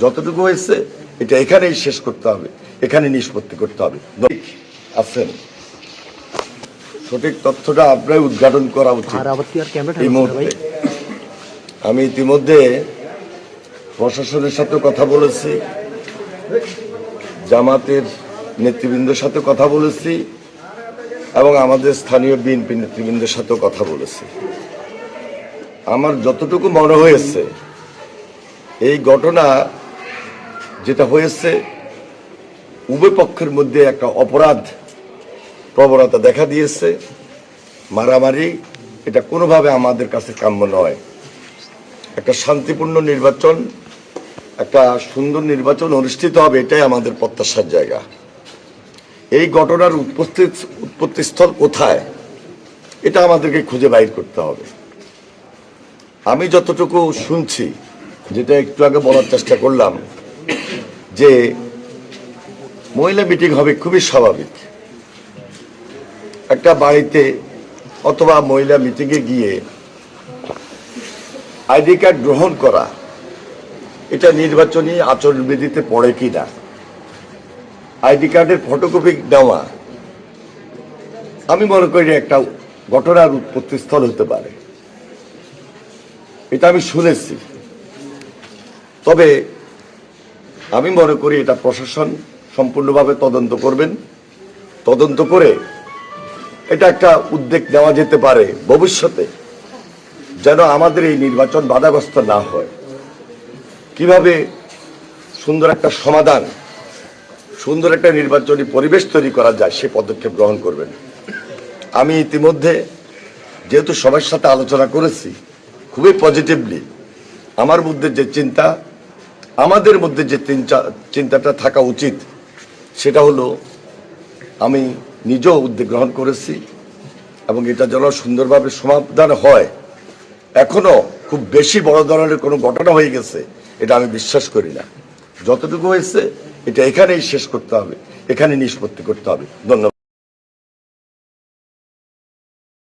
যতটুকু হয়েছে এটা এখানেই শেষ করতে হবে, এখানে নিষ্পত্তি করতে হবে। আছেন সঠিক তথ্যটা আপনার উদ্ঘাটন করা উচিত। এই মুহূর্তে আমি ইতিমধ্যে প্রশাসনের সাথে কথা বলেছি, জামাতের নেতৃবৃন্দের সাথে কথা বলেছি এবং আমাদের স্থানীয় বিএনপি নেতৃবৃন্দের সাথেও কথা বলেছি। আমার যতটুকু মনে হয়েছে এই ঘটনা যেটা হয়েছে উভয় পক্ষের মধ্যে একটা অপরাধ প্রবণতা দেখা দিয়েছে, মারামারি, এটা কোনোভাবে আমাদের কাছে কাম্য নয়। একটা শান্তিপূর্ণ নির্বাচন, একটা সুন্দর নির্বাচন অনুষ্ঠিত হবে, এটাই আমাদের প্রত্যাশার জায়গা। এই ঘটনার উৎপত্তিস্থল কোথায় এটা আমাদেরকে খুঁজে বাইর করতে হবে। আমি যতটুকু শুনছি, যেটা একটু আগে বলার চেষ্টা করলাম, যে মহিলা মিটিং হবে খুবই স্বাভাবিক। একটা বাড়িতে অথবা মহিলা মিটিংয়ে গিয়ে আইডি কার্ড গ্রহণ করা, এটা নির্বাচনী আচরণবিধিতে পড়ে কিনা, আইডি কার্ডের ফটোকপি দেওয়া, আমি মনে করি একটা ঘটনার উৎপত্তিস্থল হতে পারে। এটা আমি শুনেছি। তবে আমি মনে করি এটা প্রশাসন সম্পূর্ণভাবে তদন্ত করবেন। তদন্ত করে এটা একটা উদ্যোগ নেওয়া যেতে পারে ভবিষ্যতে, যেন আমাদের এই নির্বাচন বাধাগ্রস্ত না হয়। কিভাবে সুন্দর একটা সমাধান, সুন্দর একটা নির্বাচনী পরিবেশ তৈরি করা যায়, সে পদক্ষেপ গ্রহণ করবেন। আমি ইতিমধ্যে যেহেতু সবার সাথে আলোচনা করেছি খুবই পজিটিভলি, আমার মধ্যে যে চিন্তা, আমাদের মধ্যে যে চিন্তাটা থাকা উচিত, সেটা হলো আমি নিজেও উদ্যোগ গ্রহণ করেছি এবং এটা যেন সুন্দরভাবে সমাধান হয়। এখনো খুব বেশি বড় ধরনের কোনো ঘটনা হয়ে গেছে এটা আমি বিশ্বাস করি না। যতটুকু হয়েছে এটা এখানেই শেষ করতে হবে, এখানে নিষ্পত্তি করতে হবে। ধন্যবাদ।